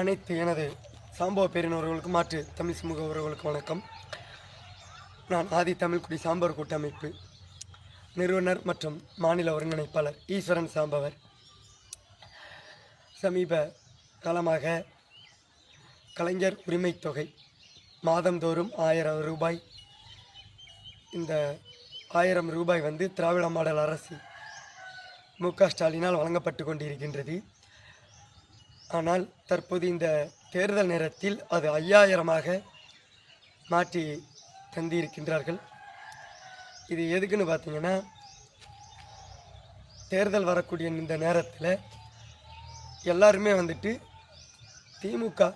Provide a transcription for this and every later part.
அனைத்து எனது சாம்பவ பேரினவர்களுக்கும் மாற்று தமிழ் சமூக உறவுகளுக்கு வணக்கம். நான் ஆதி தமிழ்குடி சாம்பவர் கூட்டமைப்பு நிறுவனர் மற்றும் மாநில ஒருங்கிணைப்பாளர் ஈஸ்வரன் சாம்பவர். சமீப காலமாக கலைஞர் உரிமை தொகை மாதந்தோறும் 1000 ரூபாய், இந்த 1000 ரூபாய் திராவிட மாடல் அரசு மு.க. ஸ்டாலினால் வழங்கப்பட்டு கொண்டிருக்கின்றது. ஆனால் தற்போது இந்த தேர்தல் நேரத்தில் அது 5000ஆக மாற்றி தந்திருக்கின்றார்கள். இது எதுக்குன்னு பார்த்தீங்கன்னா, தேர்தல் வரக்கூடிய இந்த நேரத்தில் எல்லாருமே திமுக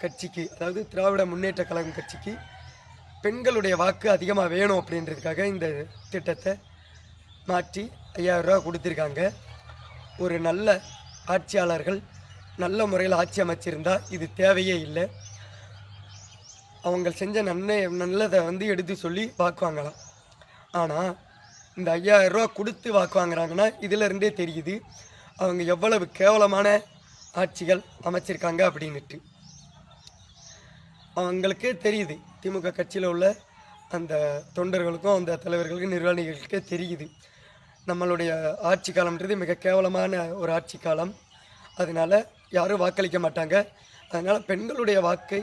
கட்சிக்கு, அதாவது திராவிட முன்னேற்ற கழகம் கட்சிக்கு பெண்களுடைய வாக்கு அதிகமாக வேணும் அப்படின்றதுக்காக இந்த திட்டத்தை மாற்றி 5000 ரூபா கொடுத்துருக்காங்க. ஒரு நல்ல ஆட்சியாளர்கள் நல்ல முறையில் ஆட்சி அமைச்சிருந்தால் இது தேவையே இல்லை. அவங்க செஞ்ச நல்லதை எடுத்து சொல்லி வாக்கு வாங்கலாம். ஆனால் இந்த 5000 ரூபா கொடுத்து வாக்கு வாங்குறாங்கன்னா இதிலிருந்தே தெரியுது அவங்க எவ்வளவு கேவலமான ஆட்சிகள் அமைச்சிருக்காங்க அப்படின்ட்டு. அவங்களுக்கே தெரியுது, திமுக கட்சியில் உள்ள அந்த தொண்டர்களுக்கும் அந்த தலைவர்களுக்கும் நிர்வாகிகளுக்கே தெரியுது நம்மளுடைய ஆட்சி காலம்ன்றது மிக கேவலமான ஒரு ஆட்சி காலம். அதனால் யாரும் வாக்களிக்க மாட்டாங்க. அதனால் பெண்களுடைய வாக்கை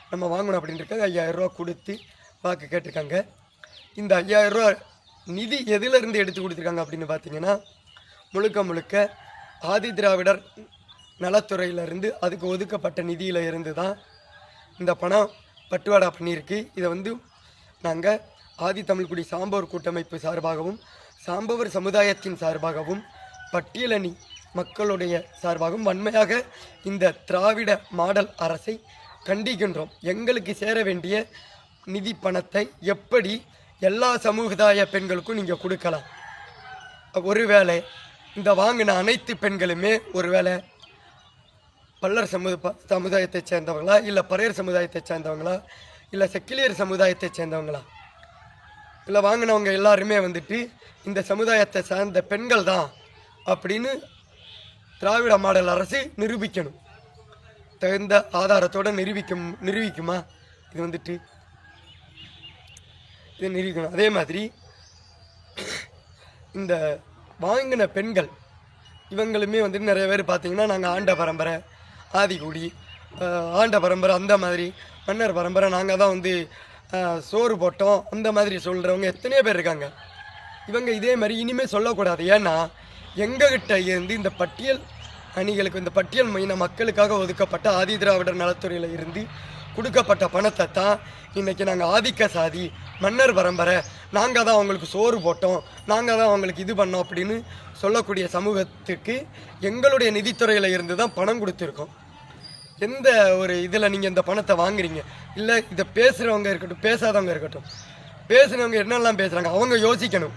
நம்ம வாங்கணும் அப்படின்றக்காக 5000 ரூபா கொடுத்து வாக்கு கேட்டிருக்காங்க. இந்த 5000 ரூபா நிதி எதிலிருந்து எடுத்து கொடுத்துருக்காங்க அப்படின்னு பார்த்தீங்கன்னா, முழுக்க ஆதி திராவிடர் நலத்துறையிலிருந்து அதுக்கு ஒதுக்கப்பட்ட நிதியில் இருந்து தான் இந்த பணம் பட்டுவாடா பண்ணியிருக்கு. இதை நாங்கள் ஆதி தமிழ்குடி சாம்பவர் கூட்டமைப்பு சார்பாகவும் சாம்பவர் சமுதாயத்தின் சார்பாகவும் பட்டியலணி மக்களுடைய சார்பாகவும் வன்மையாக இந்த திராவிட மாடல் அரசை கண்டிக்கின்றோம். எங்களுக்கு சேர வேண்டிய நிதி பணத்தை எப்படி எல்லா சமுதாய பெண்களுக்கும் நீங்கள் கொடுக்கலாம்? ஒருவேளை இந்த வாங்கின அனைத்து பெண்களுமே ஒருவேளை பல்லர் சமுதாயத்தை சேர்ந்தவங்களா, இல்லை பறையர் சமுதாயத்தை சேர்ந்தவங்களா, இல்லை செக்கிலியர் சமுதாயத்தை சேர்ந்தவங்களா, இல்லை வாங்கினவங்க எல்லாருமே இந்த சமுதாயத்தை சார்ந்த பெண்கள் தான் அப்படின்னு திராவிட மாடல் அரசு நிரூபிக்கணும். தகுந்த ஆதாரத்தோடு நிரூபிக்குமா? இது இது நிரூபிக்கணும். அதே மாதிரி இந்த வாங்கின பெண்கள் இவங்களுமே நிறைய பேர் பார்த்தீங்கன்னா, நாங்கள் ஆண்ட பரம்பரை, ஆதிக்குடி ஆண்ட பரம்பரை, அந்த மாதிரி மன்னர் பரம்பரை, நாங்கள் தான் சோறு போட்டோம், அந்த மாதிரி சொல்கிறவங்க எத்தனையோ பேர் இருக்காங்க. இவங்க இதே மாதிரி இனிமேல் சொல்லக்கூடாது. ஏன்னா எங்ககிட்ட இருந்து இந்த பட்டியல் அணிகளுக்கு, இந்த பட்டியல் மைன மக்களுக்காக ஒதுக்கப்பட்ட ஆதி திராவிடர் நலத்துறையில் இருந்து கொடுக்கப்பட்ட பணத்தை தான் இன்றைக்கி நாங்கள் ஆதிக்க சாதி, மன்னர் பரம்பரை, நாங்கள் தான் அவங்களுக்கு சோறு போட்டோம், நாங்கள் தான் அவங்களுக்கு இது பண்ணோம் அப்படின்னு சொல்லக்கூடிய சமூகத்துக்கு எங்களுடைய நிதித்துறையில் இருந்து தான் பணம் கொடுத்துருக்கோம். எந்த ஒரு இதில் நீங்கள் இந்த பணத்தை வாங்குறீங்க? இல்லை இதை பேசுகிறவங்க இருக்கட்டும், பேசாதவங்க இருக்கட்டும், பேசுகிறவங்க என்னெல்லாம் பேசுகிறாங்க அவங்க யோசிக்கணும்.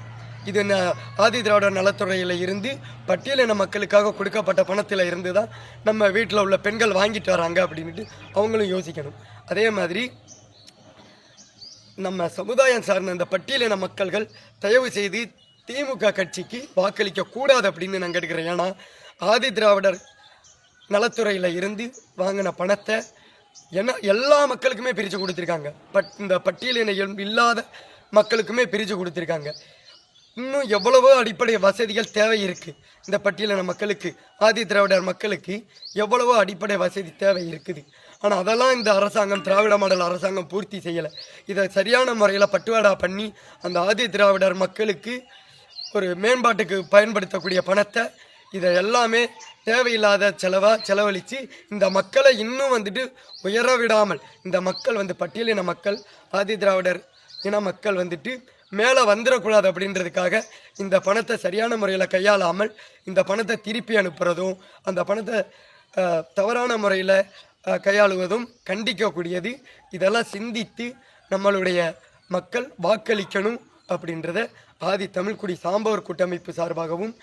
இது என்ன ஆதி திராவிடர் நலத்துறையில் இருந்து பட்டியலின மக்களுக்காக கொடுக்கப்பட்ட பணத்தில் இருந்து தான் நம்ம வீட்டில் உள்ள பெண்கள் வாங்கிட்டு வராங்க அப்படின்ட்டு அவங்களும் யோசிக்கணும். அதே மாதிரி நம்ம சமுதாயம் சார்ந்த இந்த பட்டியலின மக்கள்கள் தயவு செய்து திமுக கட்சிக்கு வாக்களிக்க கூடாது அப்படின்னு நான் கேட்கிறேன். ஏன்னா ஆதி திராவிடர் நலத்துறையில் இருந்து வாங்கின பணத்தை எல்லா மக்களுக்குமே பிரித்து கொடுத்துருக்காங்க. இந்த பட்டியலின இல்லாத மக்களுக்குமே பிரித்து கொடுத்துருக்காங்க. இன்னும் எவ்வளவோ அடிப்படை வசதிகள் தேவை இருக்குது. இந்த பட்டியலின மக்களுக்கு, ஆதி திராவிடர் மக்களுக்கு எவ்வளவோ அடிப்படை வசதி தேவை இருக்குது. ஆனால் அதெல்லாம் இந்த அரசாங்கம், திராவிட மாடல் அரசாங்கம் பூர்த்தி செய்யலை. இதை சரியான முறையில் பட்டுவாடா பண்ணி அந்த ஆதி திராவிடர் மக்களுக்கு ஒரு மேம்பாட்டுக்கு பயன்படுத்தக்கூடிய பணத்தை இதை எல்லாமே தேவையில்லாத செலவழித்து இந்த மக்களை இன்னும் உயர விடாமல், இந்த மக்கள் பட்டியலின மக்கள், ஆதி திராவிடர் இன மக்கள் மேலே வந்துடக்கூடாது அப்படின்றதுக்காக இந்த பணத்தை சரியான முறையில் கையாளாமல் இந்த பணத்தை திருப்பி அனுப்புகிறதும், அந்த பணத்தை தவறான முறையில் கையாளுவதும் கண்டிக்கக்கூடியது. இதெல்லாம் சிந்தித்து நம்மளுடைய மக்கள் வாக்களிக்கணும் அப்படின்றத ஆதி தமிழ்குடி சாம்பவர் கூட்டமைப்பு சார்பாகவும்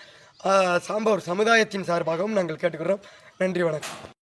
சாம்பவர் சமுதாயத்தின் சார்பாகவும் நாங்கள் கேட்டுக்கிறோம். நன்றி, வணக்கம்.